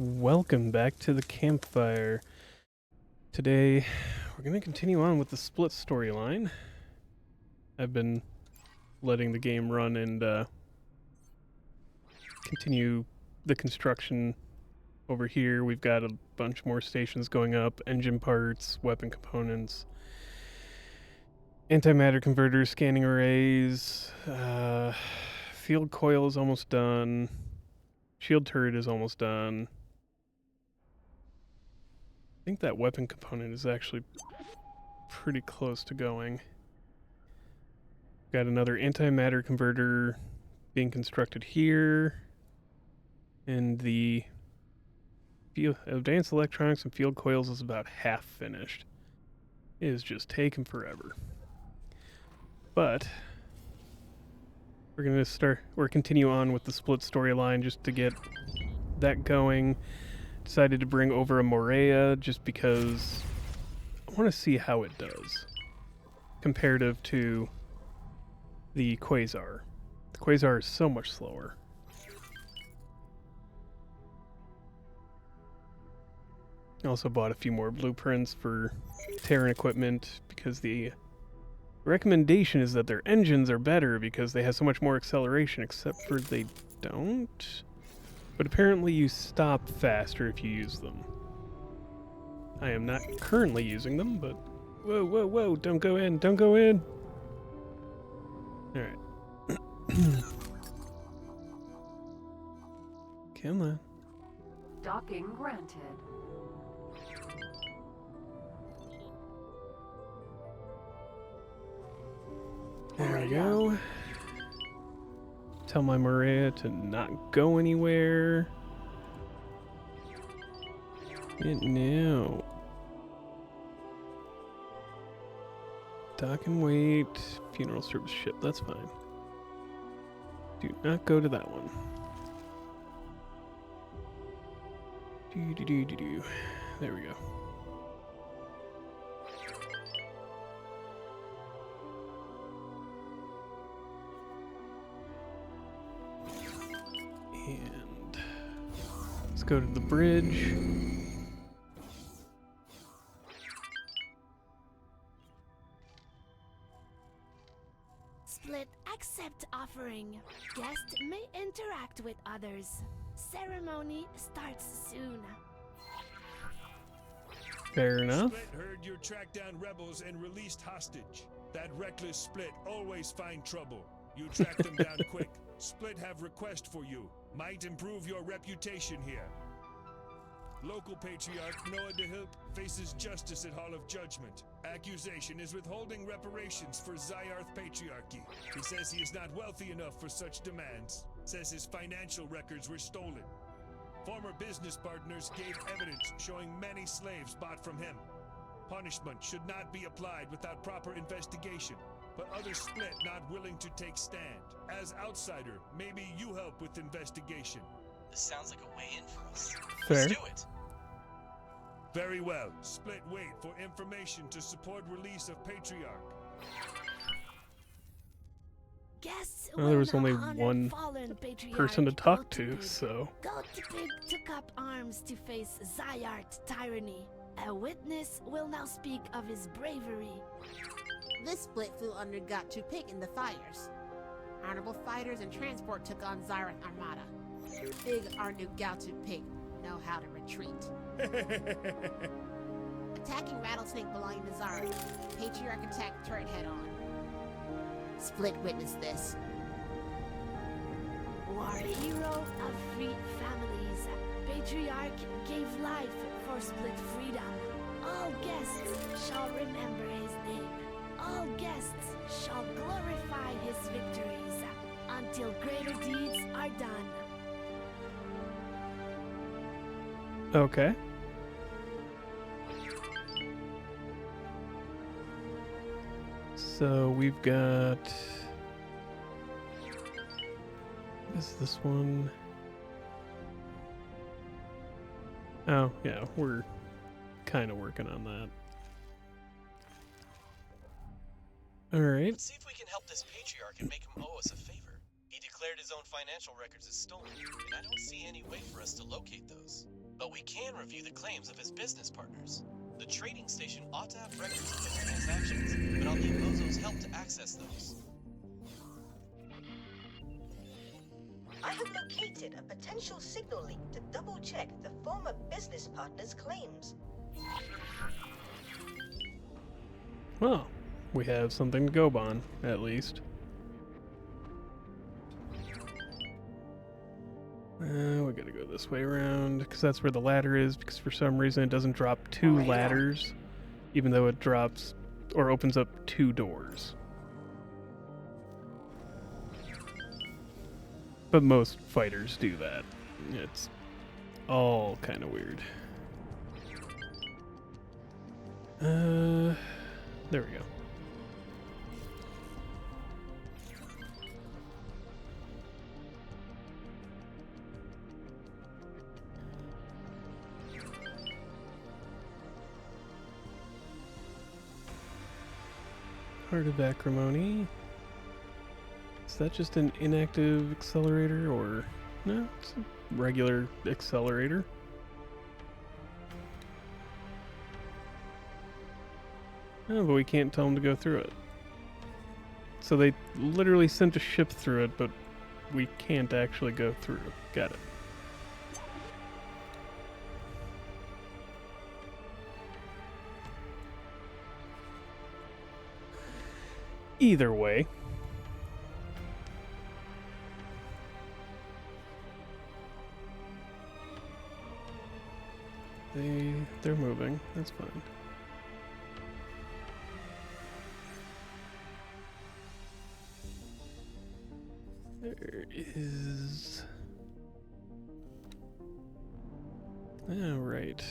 Welcome back to the campfire. Today, we're going to continue on with the split storyline. I've been letting the game run and continue the construction over here. We've got a bunch more stations going up, engine parts, weapon components, antimatter converters, scanning arrays, field coil is almost done, shield turret is almost done. I think that weapon component is actually pretty close to going. Got another antimatter converter being constructed here. And the advanced electronics and field coils is about half finished. It is just taking forever. But we're continue on with the split storyline just to get that going. Decided to bring over a Morea just because I want to see how it does comparative to the Quasar. The Quasar is so much slower. I also bought a few more blueprints for Terran equipment because the recommendation is that their engines are better because they have so much more acceleration, except for they don't. But apparently you stop faster if you use them. I am not currently using them, but... Whoa, whoa, whoa, don't go in, don't go in! Alright. Come on. Docking granted. There we go. Tell my Maria to not go anywhere. No. Dock and wait. Funeral service ship. That's fine. Do not go to that one. Do. There we go. And let's go to the bridge. Split accept offering. Guest may interact with others. Ceremony starts soon. Fair enough. Split heard you tracked down rebels and released hostage. That reckless Split always find trouble. You track them down quick. Split have request for you. Might improve your reputation here. Local patriarch Noah DeHilp faces justice at Hall of Judgment. Accusation is withholding reparations for Zyarth Patriarchy. He says he is not wealthy enough for such demands. Says his financial records were stolen. Former business partners gave evidence showing many slaves bought from him. Punishment should not be applied without proper investigation. But others split not willing to take stand. As outsider, maybe you help with investigation. This sounds like a way in for us. Fair. Let's do it. Very well. Split wait for information to support release of Patriarch. Guests Well, there was will only now honor one fallen patriarch person to talk to, Gotipig. so... Gotipig took up arms to face Zyarth tyranny. A witness will now speak of his bravery. This split flew under Gotipig in the fires. Honorable fighters and transport took on Zyarth Armada. Big our new Gotipig know how to retreat. Attacking rattlesnake belonging to Zyarth. Patriarch attacked turret head on. Split witnessed this. War hero of free families. Patriarch gave life for Split freedom. All guests shall remember his name. All guests shall glorify his victories until greater deeds are done. Okay. So we've got... What is this one? Oh, yeah, we're kind of working on that. Alright. Let's see if we can help this patriarch and make him owe us a favor. He declared his own financial records as stolen, and I don't see any way for us to locate those. but we can review the claims of his business partners. The trading station ought to have records of his transactions, but I'll need Mozo's help to access those. I have located a potential signal leak to double-check the former business partner's claims. Well, we have something to go on, at least. We gotta go this way around, because that's where the ladder is, because for some reason it doesn't drop two ladders, even though it drops, or opens up two doors. But most fighters do that. It's all kind of weird. There we go. Heart of Acrimony. Is that just an inactive accelerator, or no? It's a regular accelerator. Oh, but we can't tell them to go through it. So they literally sent a ship through it, but we can't actually go through. Got it. Either way. They're moving. That's fine. There is... Oh, right.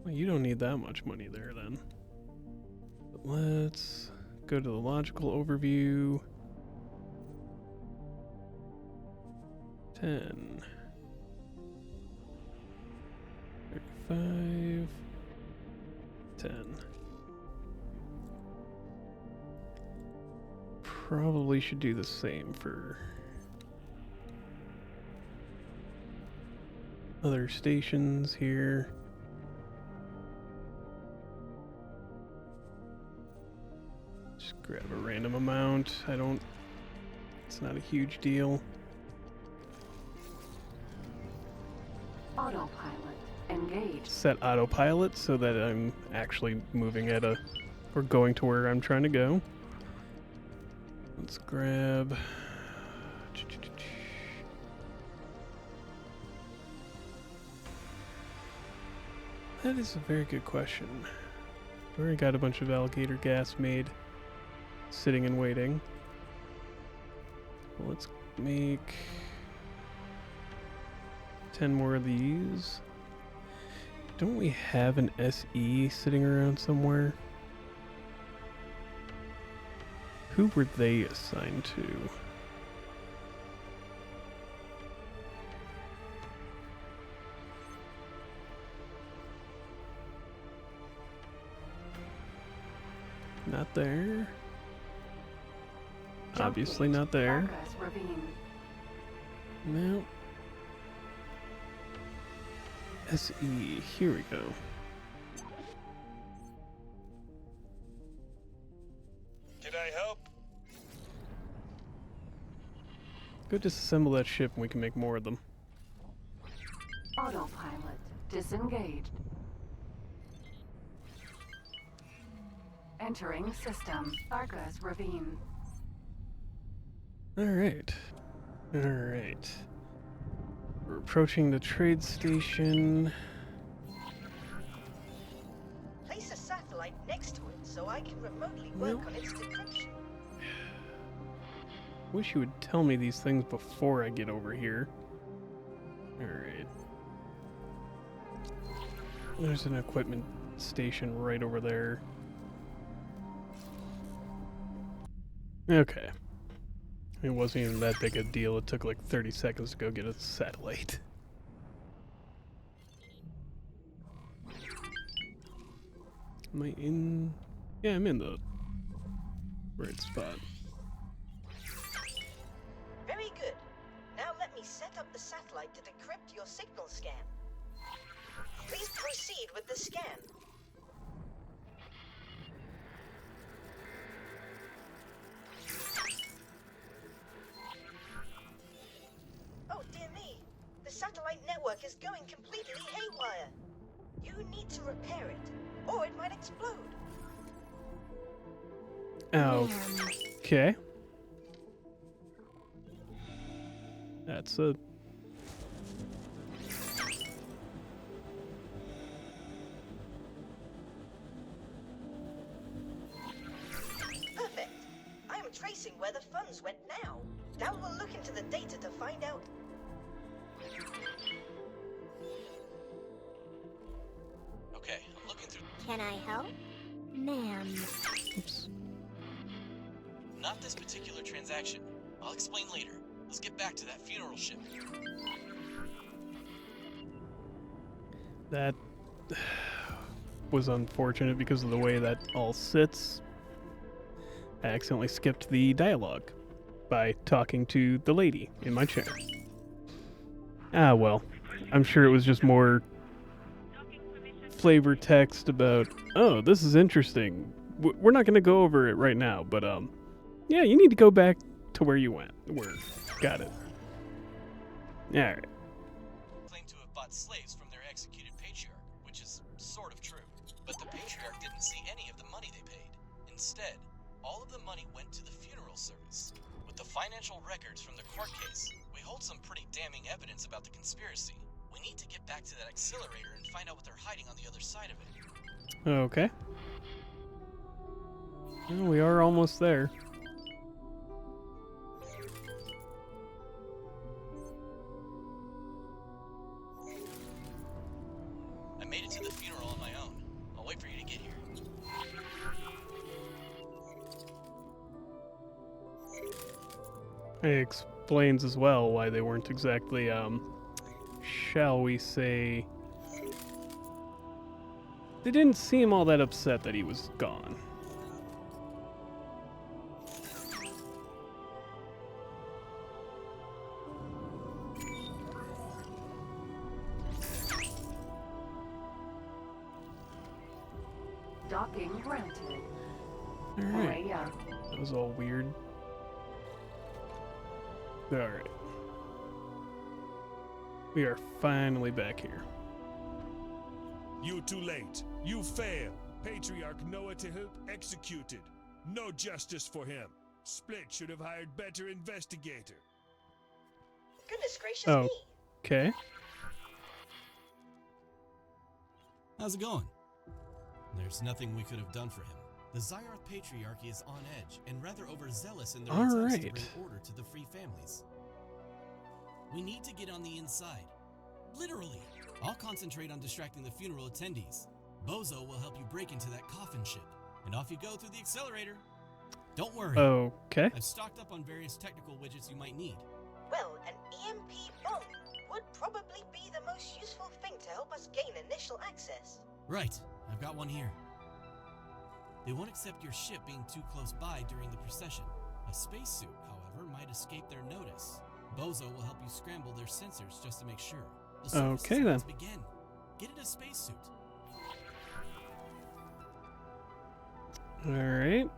Well, you don't need that much money there, then. But let's go to the logical overview. 10. 35. 10. Probably should do the same for other stations here. Just grab a random amount. It's not a huge deal. Autopilot engaged. Set autopilot so that I'm actually moving at or going to where I'm trying to go. Let's grab... That is a very good question. We already got a bunch of alligator gas made, sitting and waiting. Well, let's make 10 more of these. Don't we have an SE sitting around somewhere? Who were they assigned to? Not there. Obviously not there. No. SE, here we go. Can I help? Go disassemble that ship and we can make more of them. Autopilot disengaged. Entering system. Argus Ravine. Alright. Alright. We're approaching the trade station. Place a satellite next to it so I can remotely work on its decryption. Wish you would tell me these things before I get over here. Alright. There's an equipment station right over there. Okay. It wasn't even that big a deal. It took like 30 seconds to go get a satellite. Am I in? Yeah, I'm in the right spot. Very good. Now let me set up the satellite to decrypt your signal scan. Please proceed with the scan. Oh dear me, the satellite network is going completely haywire. You need to repair it, or it might explode. Okay. That's a... Perfect. I am tracing where the funds went now. Now we'll look into the data to find out. Okay, I'm looking through. Can I help? Ma'am. Oops. Not this particular transaction. I'll explain later. Let's get back to that funeral ship. That was unfortunate because of the way that all sits. I accidentally skipped the dialogue by talking to the lady in my chair. Ah, well. I'm sure it was just more flavor text about, oh, this is interesting. We're not going to go over it right now, but, yeah, you need to go back to where you went. Got it. Alright. Claim to have bought slaves from their executed patriarch, which is sort of true. But the patriarch didn't see any of the money they paid. Instead, all of the money went to the funeral service. With the financial records from the court case, we hold some pretty damning evidence about the conspiracy. We need to get back to that accelerator and find out what they're hiding on the other side of it. Okay. Well, we are almost there. I made it to the funeral on my own. I'll wait for you to get here. It explains as well why they weren't exactly, shall we say... They didn't seem all that upset that he was gone. Docking granted. Alright. Yeah. That was all weird. Alright. We are finally back here. You too late. You fail. Patriarch Noah Tehilp executed. No justice for him. Split should have hired better investigator. Goodness gracious Oh. me. Okay. How's it going? There's nothing we could have done for him. The Zyarth Patriarchy is on edge and rather overzealous in their All attempts right. to bring order to the free families. We need to get on the inside. Literally. I'll concentrate on distracting the funeral attendees. Bozo will help you break into that coffin ship. And off you go through the accelerator. Don't worry. Okay. I've stocked up on various technical widgets you might need. Well, an EMP bomb would probably be the most useful thing to help us gain initial access. Right. I've got one here. They won't accept your ship being too close by during the procession. A spacesuit, however, might escape their notice. Bozo will help you scramble their sensors just to make sure. The service Okay, then. begin. Get in a spacesuit. Alright.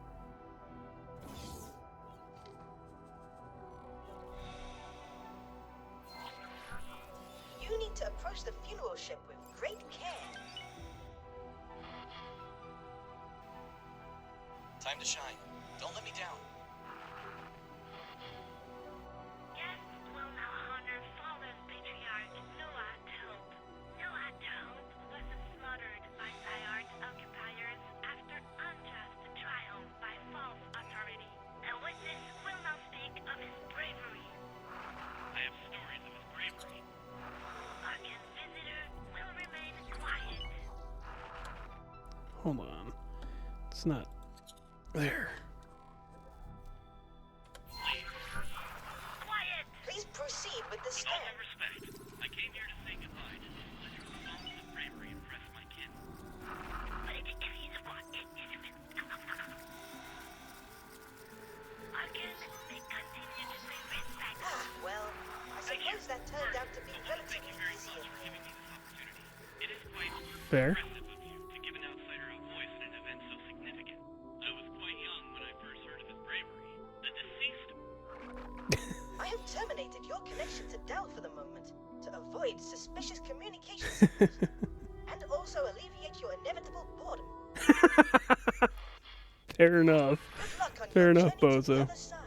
You need to approach the funeral ship with great care. Time to shine. Don't let me down. Guests will now honor fallen patriarch Noah Tehilp. Noah Tehilp was slaughtered by Zyarth occupiers after unjust trial by false authority. A witness will now speak of his bravery. I have stories of his bravery. Arcan visitor will remain quiet. Hold on. It's not... There. Quiet! Please proceed with the scan. respect, I came here to say goodbye to those that your songs of bravery impress my kin. Arcan may continue to pay respect. Well, I suppose that turns Fair. Impressive of you to give an outsider a voice in an event so significant. I was quite young when I first heard of his bravery. The deceased. I have terminated your connection to Dal for the moment to avoid suspicious communication signals and also alleviate your inevitable boredom. Fair enough. Good luck on Fair your enough, journey to the Bozo. other side.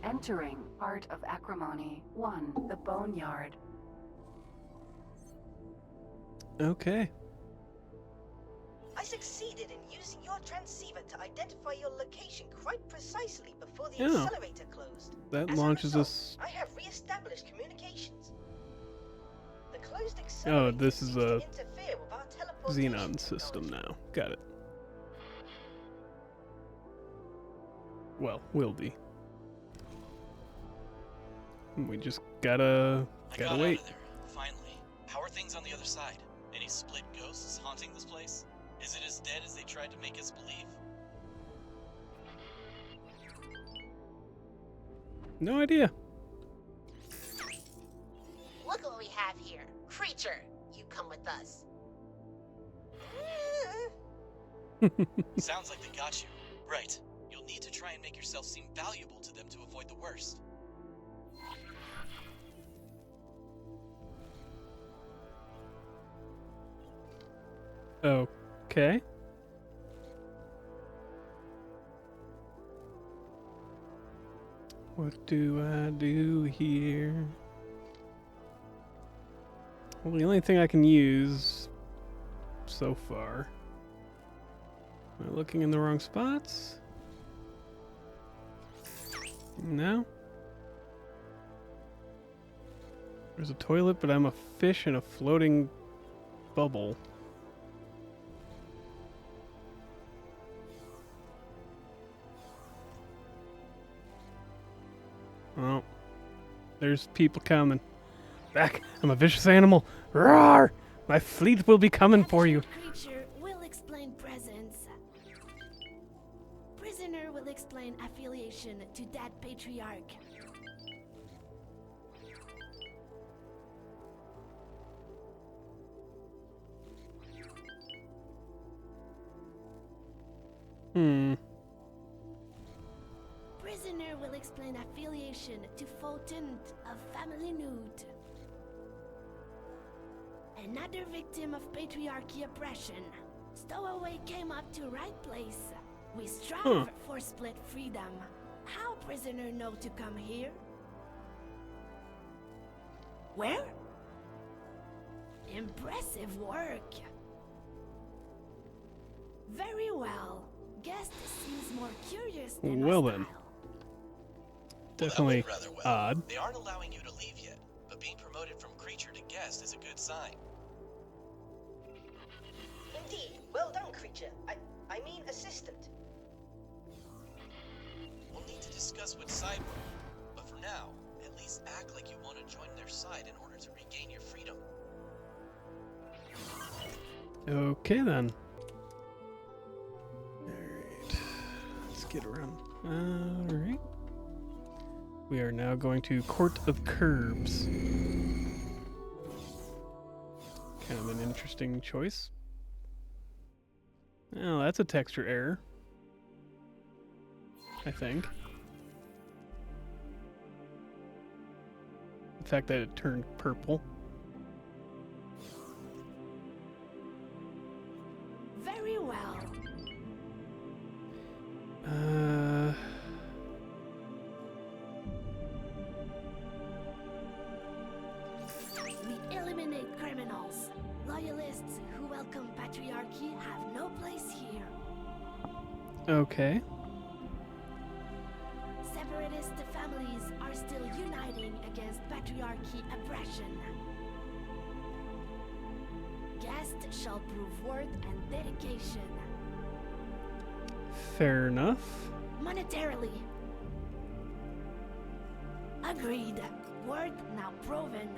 Entering Art of Acrimony 1, the Boneyard. Okay. I succeeded in using your transceiver to identify your location quite precisely before the Yeah. accelerator closed. That As a launches result, us. I have re-established communications. The closed Oh, accelerator this is seems a to interfere with our teleportation Xenon system technology. now. Got it. Well, will be. We just gotta I got wait. out of there, finally. How are things on the other side? Any split ghosts haunting this place? Is it as dead as they tried to make us believe? No idea. Look what we have here. Creature, you come with us. Sounds like they got you. Right. You'll need to try and make yourself seem valuable to them to avoid the worst. Okay. What do I do here? Well, the only thing I can use so far. Am I looking in the wrong spots? No. There's a toilet, but I'm a fish in a floating bubble. Oh, there's people coming. Back! I'm a vicious animal. Roar! My fleet will be coming for you. Creature will explain presence. Prisoner will explain affiliation to that patriarch. Prisoner will explain affiliation to Fulton of Family Nude. Another victim of patriarchy oppression. Stowaway came up to right place. We strive for split freedom. How prisoner know to come here? Where? Impressive work. Very well. Guest seems more curious than Well hostile. then. Well, Definitely that went rather well. odd. They aren't allowing you to leave yet, but being promoted from creature to guest is a good sign. Indeed, well done, creature. I mean assistant. We'll need to discuss which side we're on, but for now, at least act like you want to join their side in order to regain your freedom. Okay then. Alright. Let's get around. Alright. We are now going to Court of Curbs. Kind of an interesting choice. Oh, that's a texture error. I think. The fact that it turned purple. Very well. We eliminate criminals. Loyalists who welcome patriarchy have no place here. Okay. Separatist families are still uniting against patriarchy oppression. Guest shall prove worth and dedication. Fair enough. Monetarily. Agreed. Worth now proven.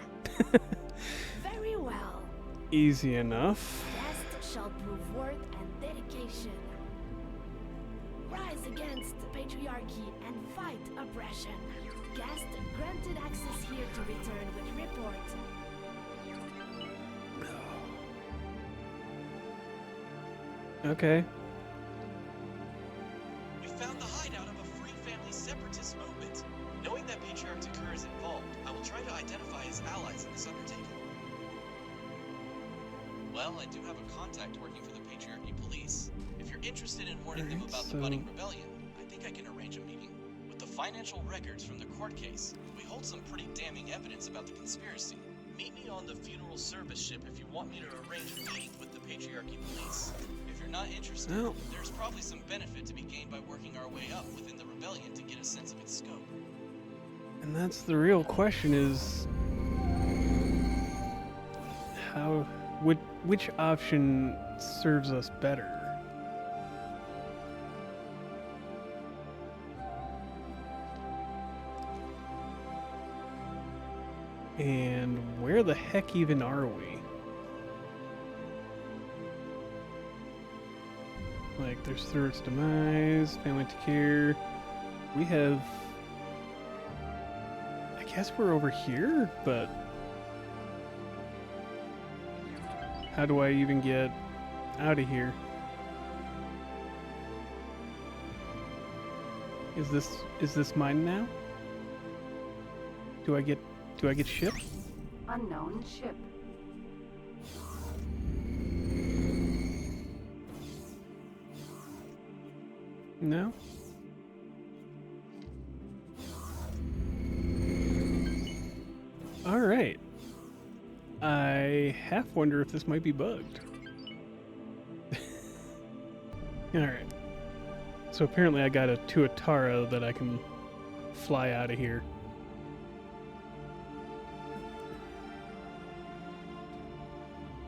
Very well. Easy enough. Guest shall prove worth and dedication. Rise against patriarchy and fight oppression. Guest granted access here to return with report. Okay. We found the hideout of a Free Family Separatist movement. Knowing that Patriarch Takura is involved, I will try to identify his allies in this undertaking. Well, I do have a contact working for the Patriarchy Police. If you're interested in warning them about the budding rebellion, I think I can arrange a meeting. With the financial records from the court case, we hold some pretty damning evidence about the conspiracy. Meet me on the funeral service ship if you want me to arrange a meeting with the Patriarchy Police. If you're not interested, Well, there's probably some benefit to be gained by working our way up within the rebellion to get a sense of its scope. and that's the real question is how which option serves us better? And where the heck even are we? Like, there's Thurt's Demise, Family to Care. We have... I guess we're over here, but... How do I even get out of here? Is this mine now? Do I get shipped? Unknown ship. No? Alright. I half wonder if this might be bugged. Alright. So apparently I got a Tuatara that I can fly out of here.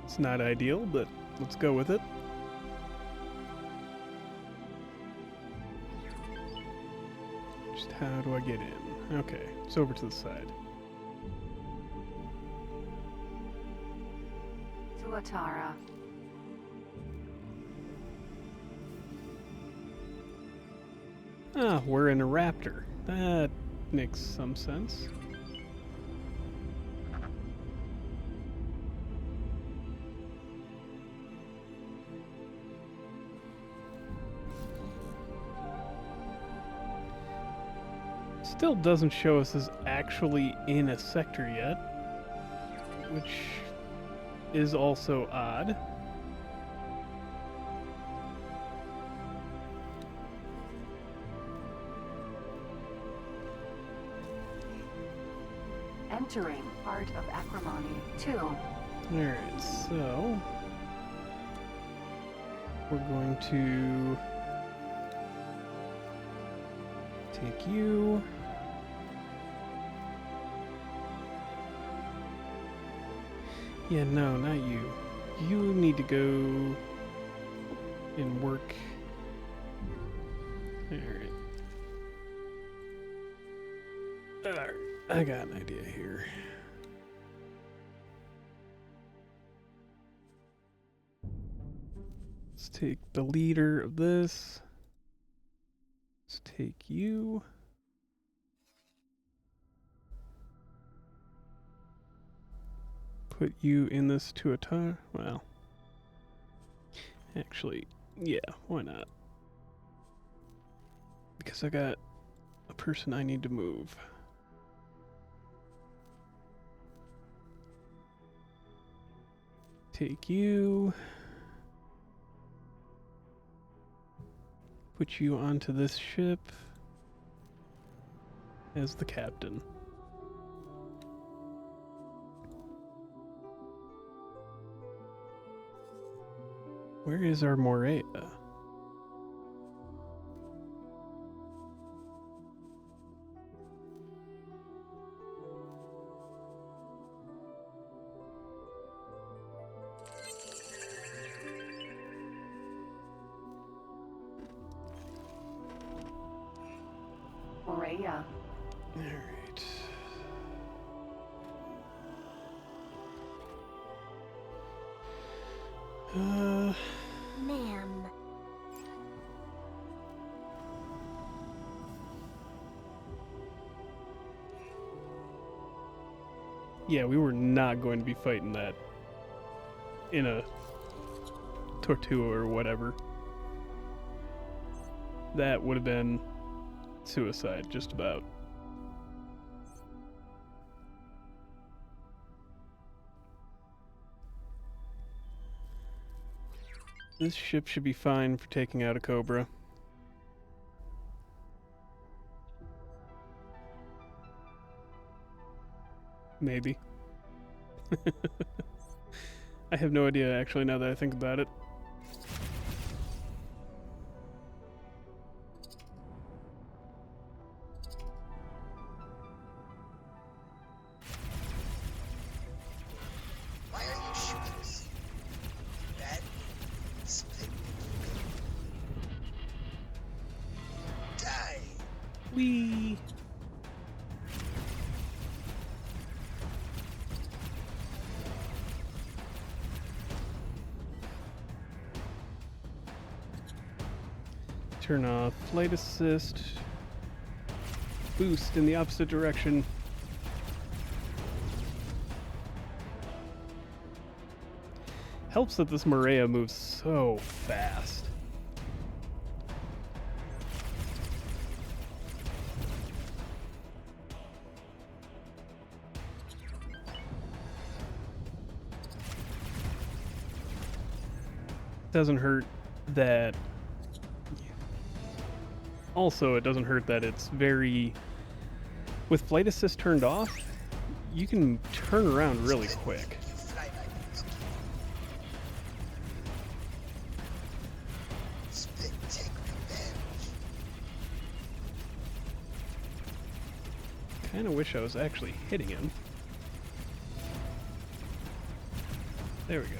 It's not ideal, but let's go with it. Just how do I get in? Okay, it's over to the side. Tuatara. Ah, we're in a raptor. That makes some sense. Still doesn't show us as actually in a sector yet, which is also odd. Entering Art of Acrimony 2. Alright, so we're going to take you. Yeah, no, not you. You need to go and work. Alright. Alright, I got an idea here. Let's take the leader of this. Let's take you. Put you in this Tuatara. Well, actually, yeah, why not? Because I got a person I need to move. Take you. Put you onto this ship as the captain. Where is our Morea? Morea. Alright. Ma'am. Yeah, we were not going to be fighting that in a Tortua or whatever. That would have been suicide, just about. This ship should be fine for taking out a Cobra. Maybe. I have no idea, actually, now that I think about it. Why are you shooting me? Bad split. Die. Whee! Turn off flight assist. Boost in the opposite direction. Helps that this Maria moves so fast. Doesn't hurt that. Also, it doesn't hurt that it's very... With flight assist turned off, you can turn around really quick. You fly like a monkey. Split, take revenge. Kinda wish I was actually hitting him. There we go.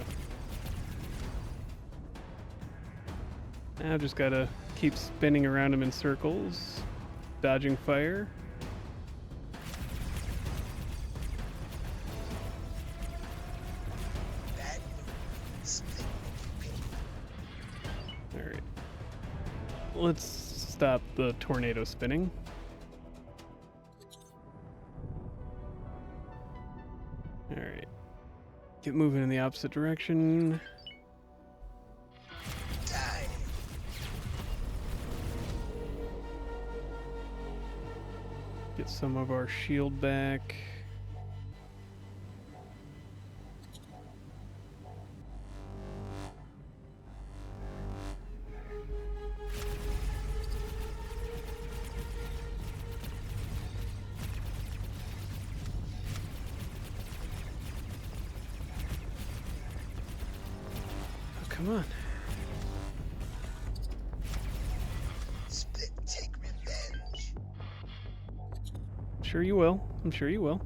Now I've just gotta keep spinning around him in circles, dodging fire. Bad move. Split, Alright. Let's stop the tornado spinning. Alright. Get moving in the opposite direction. die. Get some of our shield back. Oh, come on. Split, take revenge. I'm sure you will. I'm sure you will.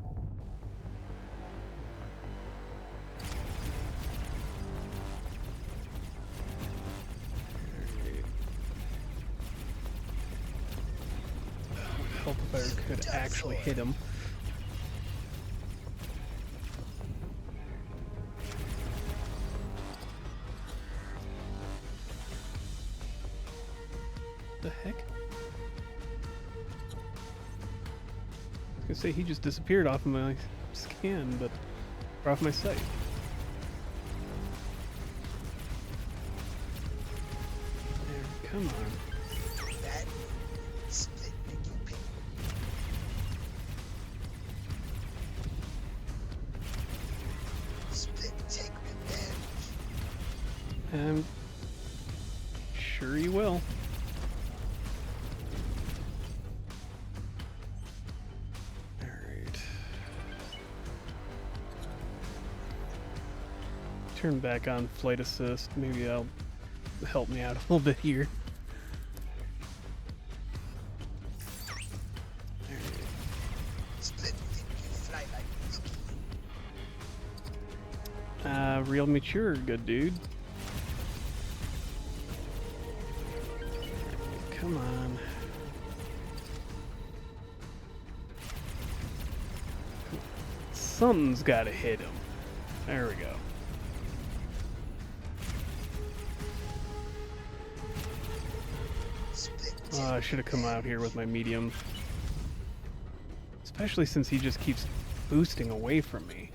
It would help if I could actually hit him. The heck? I was gonna say he just disappeared off of my scan, but or off my sight. There, come on. Bad move. Split, make you pay. Split, take revenge. I'm sure you will. Alright. Turn back on flight assist. Maybe that'll help me out a little bit here. Split, think you fly like a monkey. Real mature, good dude. Come on. Something's gotta hit him. There we go. Split, Oh, I should have come out here with my medium. Especially since he just keeps boosting away from me.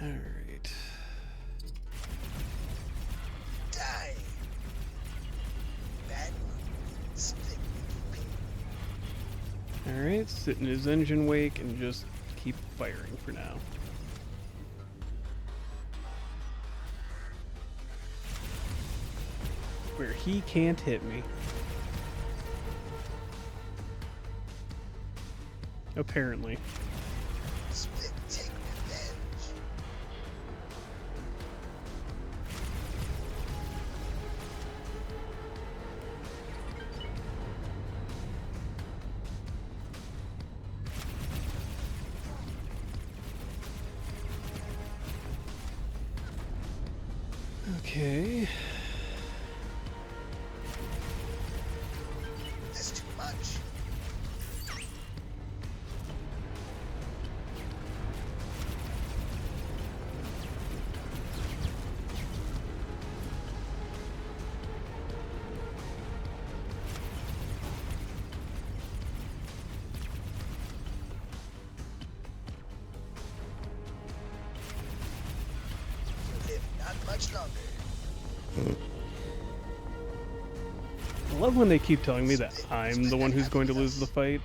Alright. Die. Bad move. Split pink. Alright, sit in his engine wake and just keep firing for now. Where he can't hit me. Apparently. Split take revenge. Okay. That's too much. You live not much longer. I love when they keep telling me that I'm the one who's going to lose the fight.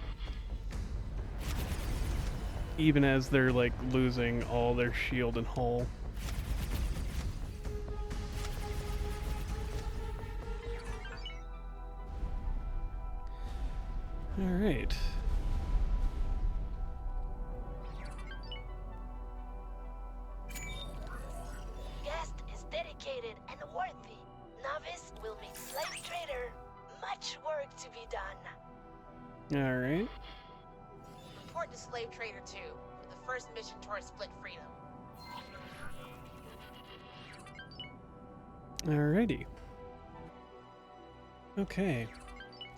Even as they're like losing all their shield and hull. Alright. Guest is dedicated and worthy. Novice will make slave trader. Much work to be done. Alright. Report to Slave Trader 2 for the first mission towards Split Freedom. Alrighty. Okay.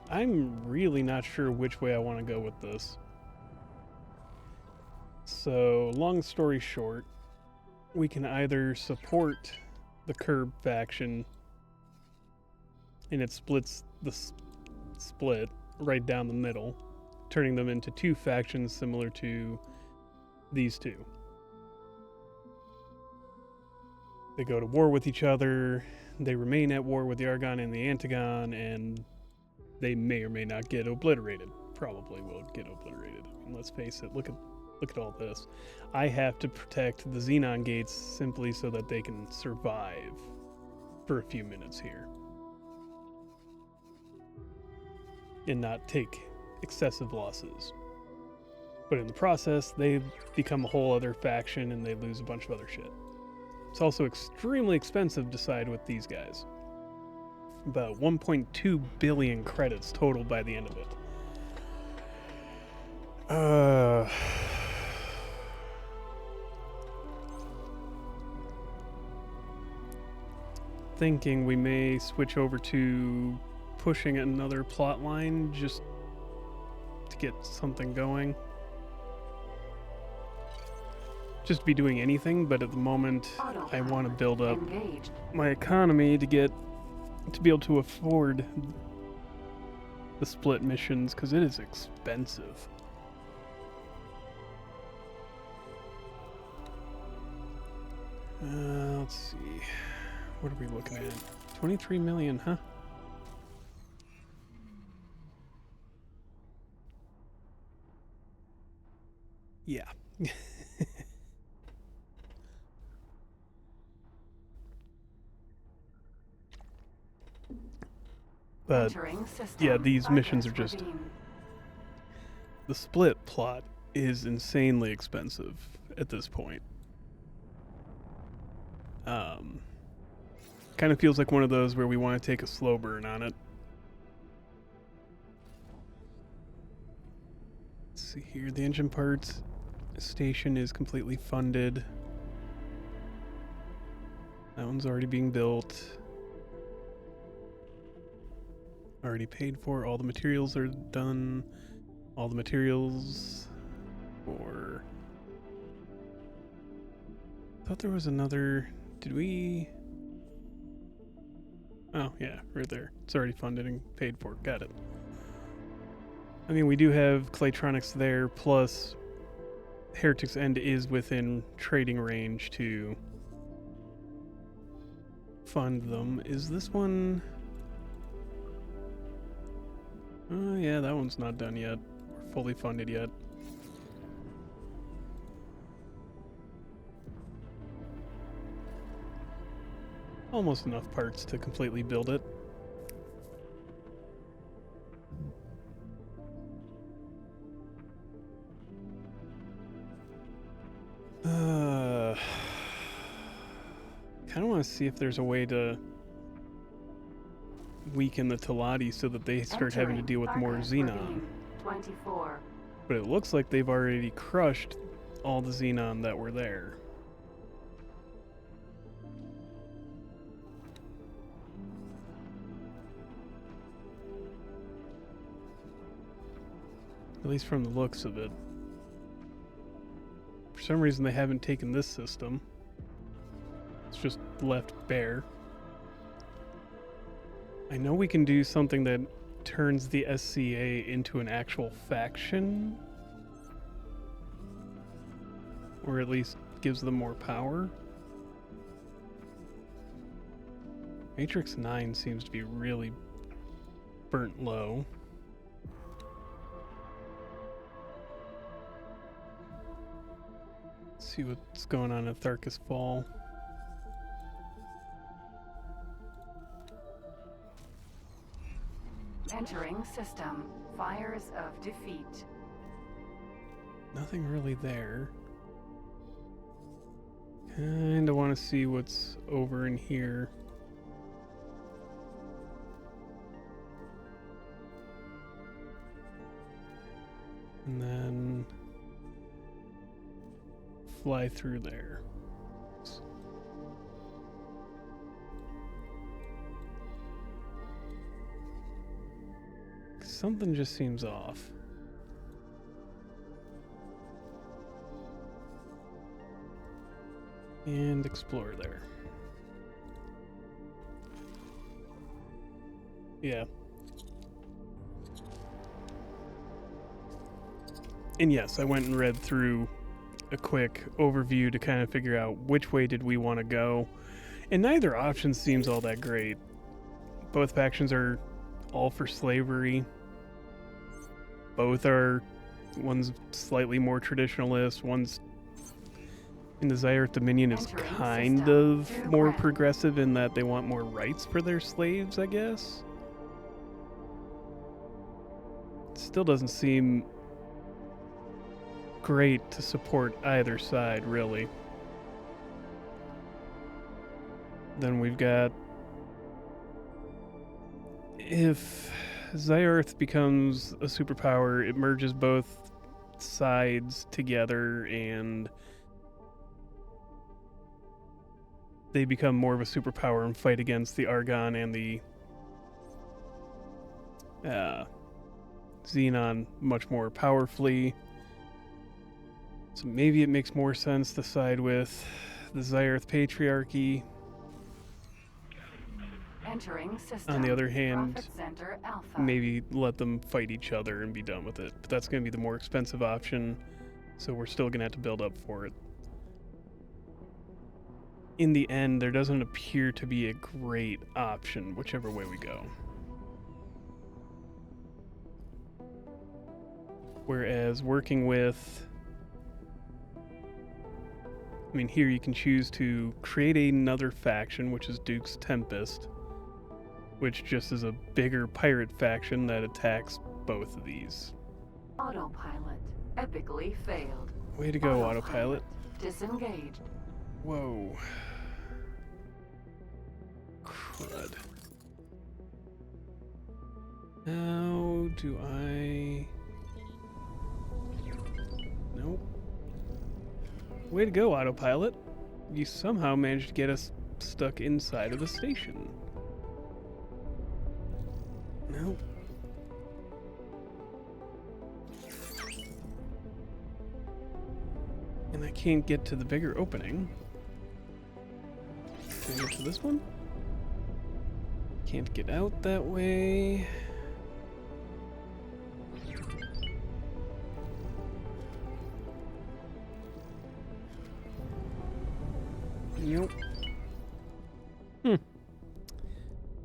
I'm really not sure which way I want to go with this. So, long story short, we can either support the Curb faction and it splits the split right down the middle, turning them into two factions similar to these two. They go to war with each other, they remain at war with the Argon and the Antagon, and they may or may not get obliterated. Probably will get obliterated. I mean, let's face it, look at all this. I have to protect the Xenon gates simply so that they can survive for a few minutes here. And not take excessive losses. But in the process, they become a whole other faction and they lose a bunch of other shit. It's also extremely expensive to side with these guys. About 1.2 billion credits total by the end of it. Thinking we may switch over to pushing another plot line just to get something going. Just be doing anything, but at the moment I want to build up Engaged. my economy to be able to afford the split missions because it is expensive. Let's see. What are we looking at? 23 million, huh? Yeah. But Entering system. yeah, these missions are Progress just... redeemed. The split plot is insanely expensive at this point. Kind of feels like one of those where we want to take a slow burn on it. Let's see here, the engine parts station is completely funded. That one's already being built. Already paid for. All the materials are done. All the materials for... I thought there was another... Did we... Oh, yeah, right there. It's already funded and paid for. Got it. I mean, we do have Claytronics there, plus Heretic's End is within trading range to fund them. Is this one... Oh yeah, that one's not done yet. Or fully funded yet. Almost enough parts to completely build it. Kind of want to see if there's a way to weaken the Talati so that they start having to deal with more Xenon. 24. But it looks like they've already crushed all the Xenon that were there. At least from the looks of it. For some reason they haven't taken this system. It's just left bare. I know we can do something that turns the SCA into an actual faction. Or at least gives them more power. Matrix 9 seems to be really burnt low. Let's see what's going on at Tharkus Fall. Entering system. Fires of defeat. Nothing really there. Kinda want to see what's over in here. And then fly through there. Something just seems off. And explore there. Yeah. And yes, I went and read through a quick overview to kind of figure out which way did we want to go. And neither option seems all that great. Both factions are all for slavery. Both are, one's slightly more traditionalist, one's in the Xyarth Dominion is kind of more progressive in that they want more rights for their slaves, I guess. It still doesn't seem great to support either side, really. Then we've got, if Xyarth becomes a superpower, it merges both sides together and they become more of a superpower and fight against the Argon and the Xenon much more powerfully. So maybe it makes more sense to side with the Xyarth Patriarchy. Entering system. On the other hand, Profit Center Alpha. maybe let them fight each other and be done with it. But that's going to be the more expensive option, so we're still going to have to build up for it. In the end, there doesn't appear to be a great option, whichever way we go. Whereas working with... I mean, here you can choose to create another faction, which is Duke's Tempest, which just is a bigger pirate faction that attacks both of these. Autopilot. Epically failed. Way to go, Autopilot. Disengage. Whoa. Crud. How do I... Nope. Way to go, Autopilot. You somehow managed to get us stuck inside of the station. Nope. And I can't get to the bigger opening. Can I get to this one? Can't get out that way. Yep.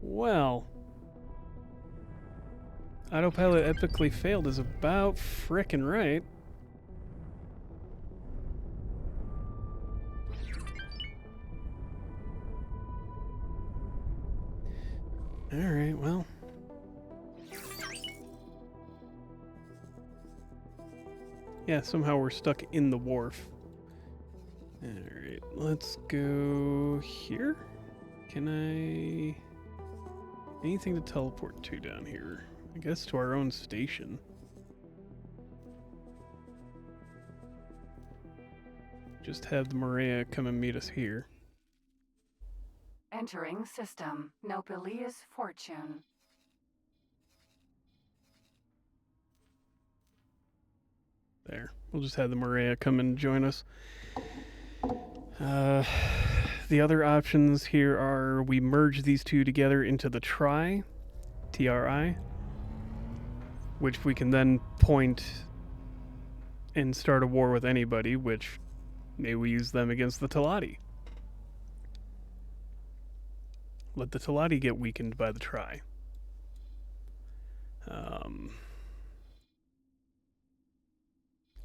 Well. Autopilot epically failed is about frickin' right. Alright, well. Yeah, somehow we're stuck in the wharf. Alright, let's go here. Can I... Anything to teleport to down here? I guess to our own station. Just have the Maria come and meet us here. Entering system. Nopalia's fortune. There. We'll just have the Maria come and join us. The other options here are we merge these two together into the Tri, TRI, which we can then point and start a war with anybody, which maybe we use them against the Telati. Let the Telati get weakened by the Tri.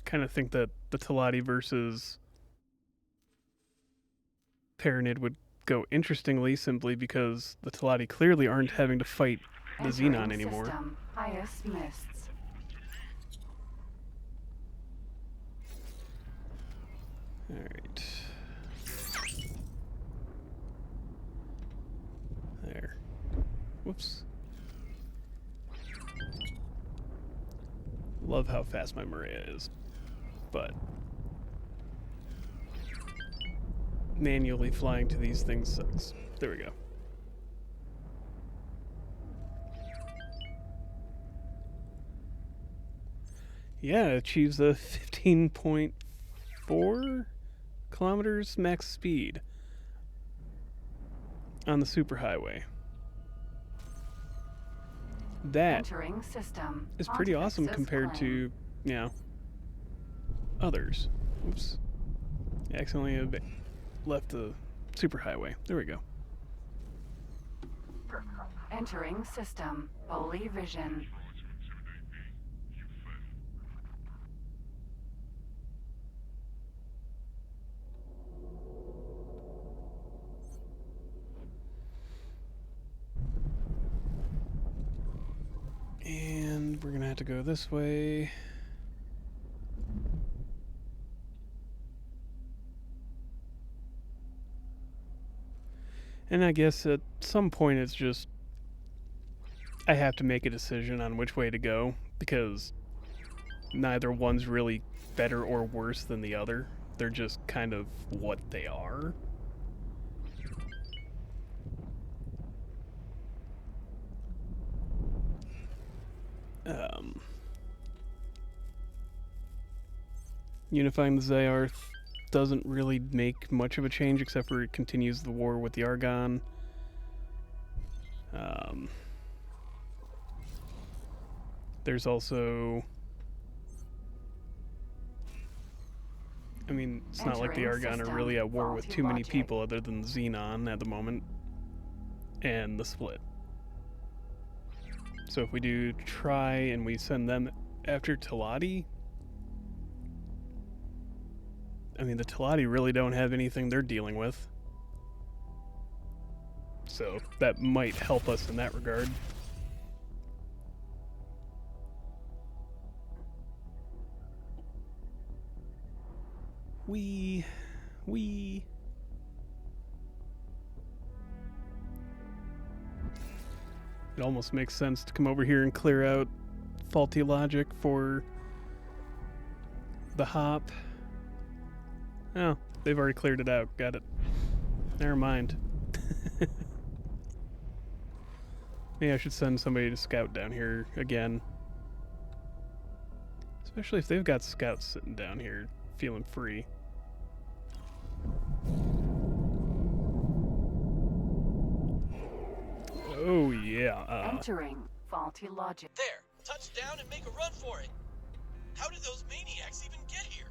Kind of think that the Telati versus Paranid would go interestingly simply because the Telati clearly aren't having to fight the Xenon anymore. System. Highest mists. Alright. There. Whoops. Love how fast my Maria is. But manually flying to these things sucks. There we go. Yeah, it achieves a 15.4 kilometers max speed on the superhighway. That Entering system. is pretty awesome compared to, you know, others. Oops. I accidentally left the superhighway. There we go. Entering system. Holy vision. And we're gonna have to go this way. And I guess at some point it's just I have to make a decision on which way to go because neither one's really better or worse than the other. They're just kind of what they are. Unifying the Zayarth doesn't really make much of a change except for it continues the war with the Argon. There's also... I mean, it's not like the Argon are really at war with too many people other than Xenon at the moment. And the Split. So if we do try and we send them after Telati... I mean, the Telati really don't have anything they're dealing with. So that might help us in that regard. Wee. It almost makes sense to come over here and clear out faulty logic for the hop. Oh, they've already cleared it out. Got it. Never mind. Maybe I should send somebody to scout down here again. Especially if they've got scouts sitting down here feeling free. Oh, yeah. Entering faulty logic. There, touch down and make a run for it. How did those maniacs even get here?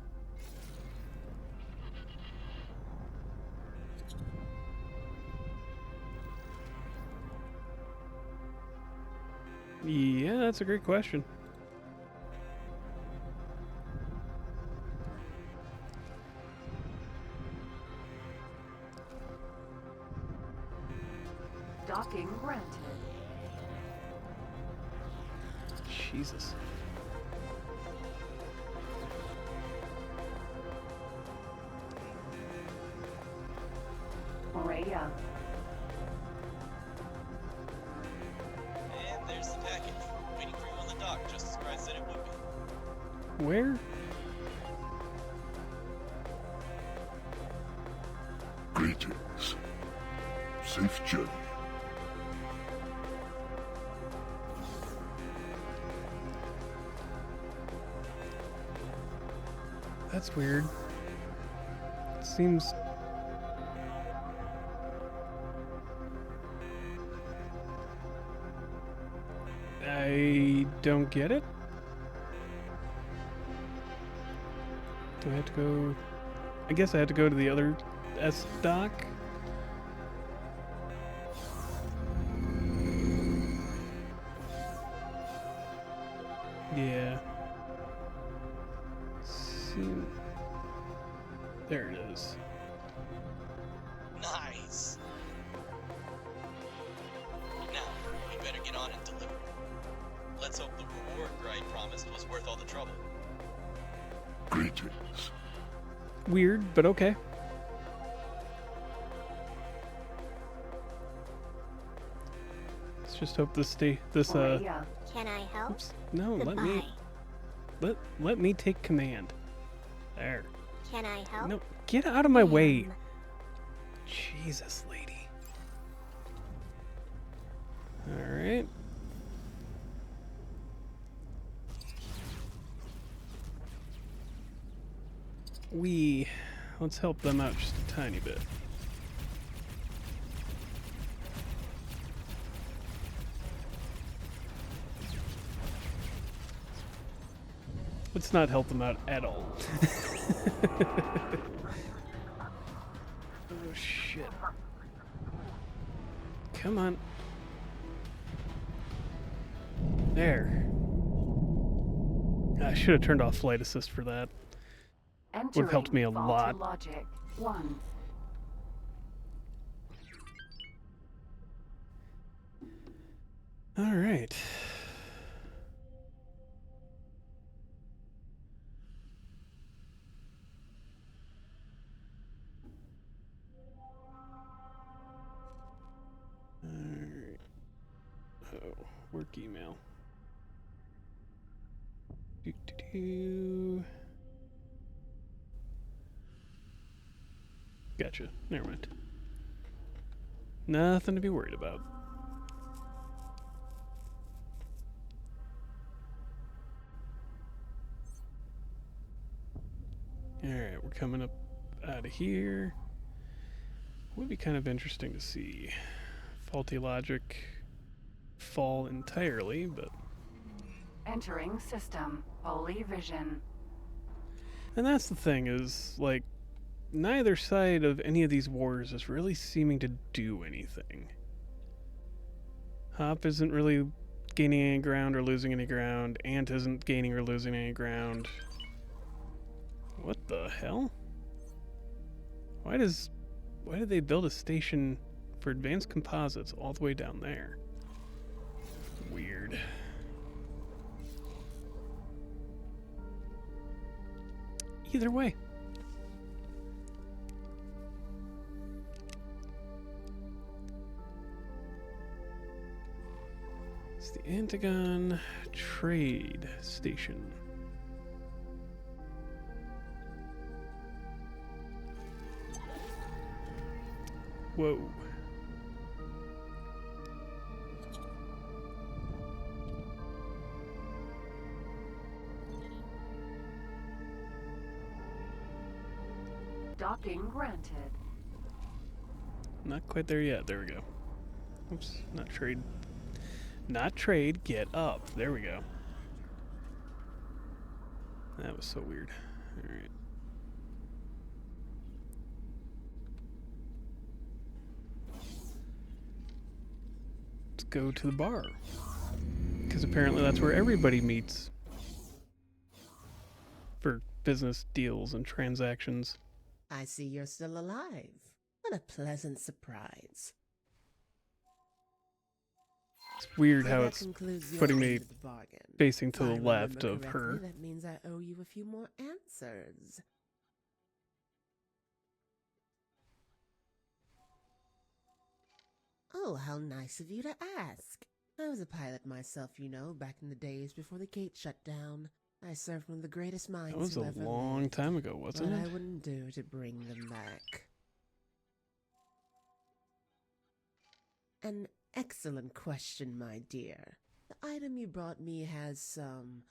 Yeah, that's a great question. Docking granted. Jesus. Maria. And there's the package, waiting for you on the dock, just as Brad said it would be. Where? Greetings. Safe journey. That's weird. Seems... I don't get it. Do I have to go... I guess I have to go to the other S dock? Yeah. There it is. Nice! Now, we better get on and deliver. Let's hope the reward Gride promised was worth all the trouble. Greetings. Weird, but okay. Let's just hope this Maria. Can I help? oops. No, Goodbye. let me take command. There. Can I help? No, get out of my way. Ma'am. Jesus, lady. All right. Let's help them out just a tiny bit. Let's not help them out at all. Oh shit. Come on. There. I should have turned off flight assist for that. Would have helped me a Entering lot. faulty Logic 1. All right. Alright. Oh, work email. Do. Gotcha. Never mind. Nothing to be worried about. Alright, we're coming up out of here. Would be kind of interesting to see faulty logic fall entirely, but... Entering system. Holy vision. And that's the thing, is, like, neither side of any of these wars is really seeming to do anything. Hop isn't really gaining any ground or losing any ground. Ant isn't gaining or losing any ground. What the hell? Why did they build a station for advanced composites all the way down there? Weird. Either way. It's the Antagon Trade Station. Whoa. Docking granted. Not quite there yet. There we go. Oops, not trade. Not trade, get up. There we go. That was so weird. Alright. Let's go to the bar. Because because apparently that's where everybody meets for business deals and transactions. I see you're still alive. What a pleasant surprise. It's weird So how that it's concludes your putting end me of the bargain. facing to If I the remember left of correctly, her. That means I owe you a few more answers. Oh, how nice of you to ask. I was a pilot myself, you know, back in the days before the gate shut down. I served one of the greatest minds That was who a ever long lived, time ago, wasn't but it? I wouldn't do to bring them back. An excellent question, my dear. The item you brought me has some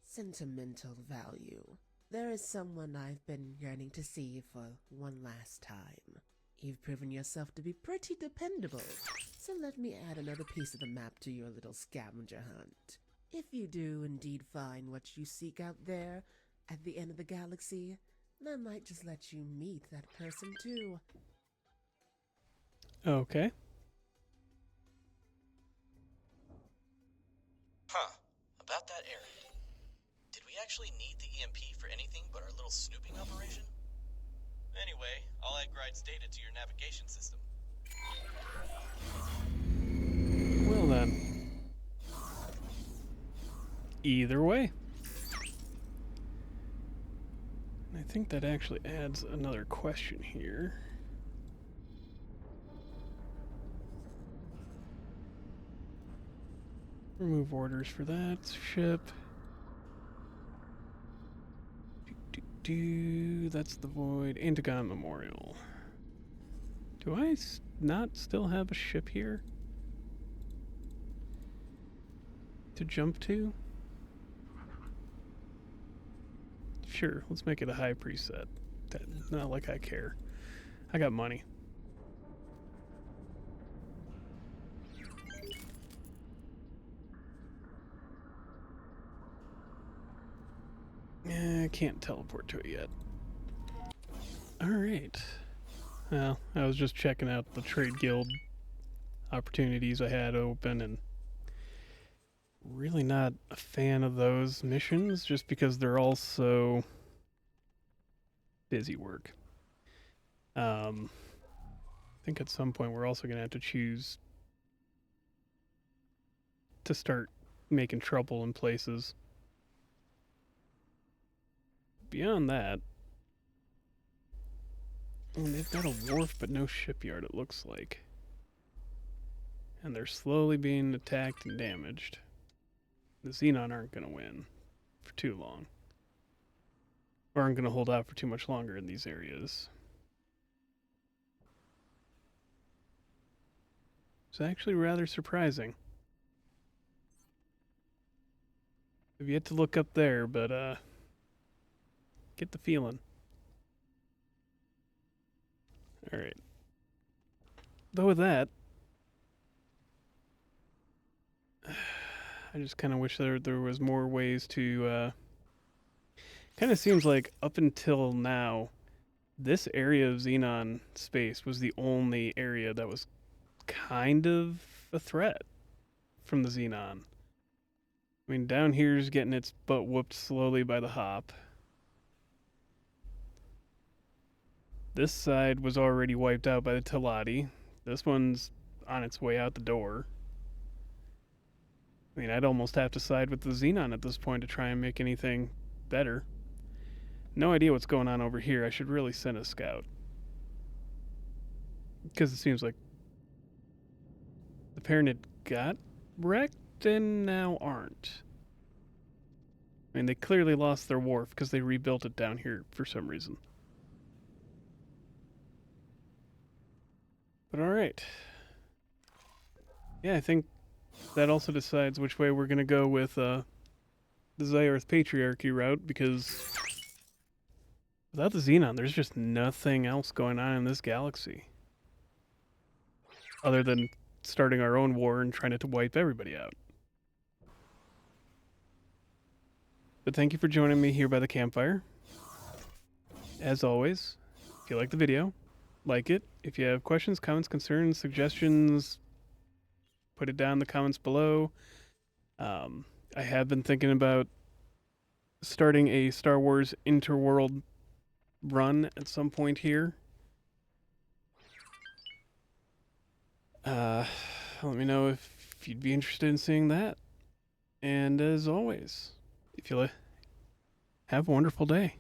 sentimental value. There is someone I've been yearning to see for one last time. You've proven yourself to be pretty dependable, so let me add another piece of the map to your little scavenger hunt. If you do indeed find what you seek out there at the end of the galaxy, I might just let you meet that person too. Okay. Huh. About that errand. Did we actually need the EMP for anything but our little snooping operation? Anyway, I'll add Gride's data to your navigation system. Well then. Either way. I think that actually adds another question here. Remove orders for that ship. That's the Void. Antagon Memorial. Do I not still have a ship here to jump to? Sure, let's make it a high preset. Not like I care. I got money. I can't teleport to it yet. Alright. Well, I was just checking out the trade guild opportunities I had open, and really not a fan of those missions just because they're all so busy work. I think at some point we're also going to have to choose to start making trouble in places. Beyond that, they've got a wharf but no shipyard, it looks like. And they're slowly being attacked and damaged. The Xenon aren't going to win for too long. Or aren't going to hold out for too much longer in these areas. It's actually rather surprising. I've yet to look up there, but get the feeling. Alright. Though with that, I just kind of wish there was more ways to, kind of seems like up until now, this area of Xenon space was the only area that was kind of a threat from the Xenon. I mean, down here's getting its butt whooped slowly by the Hop. This side was already wiped out by the Teladi. This one's on its way out the door. I mean, I'd almost have to side with the Xenon at this point to try and make anything better. No idea what's going on over here. I should really send a scout. Because it seems like the Paranid got wrecked and now aren't. I mean, they clearly lost their wharf because they rebuilt it down here for some reason. But alright. Yeah, I think that also decides which way we're going to go with the Zyarth Patriarchy route, because without the Xenon, there's just nothing else going on in this galaxy. Other than starting our own war and trying to wipe everybody out. But thank you for joining me here by the campfire. As always, if you like the video, like it. If you have questions, comments, concerns, suggestions, put it down in the comments below. I have been thinking about starting a Star Wars InterWorld run at some point here. Let me know if you'd be interested in seeing that. And as always, if you have a wonderful day.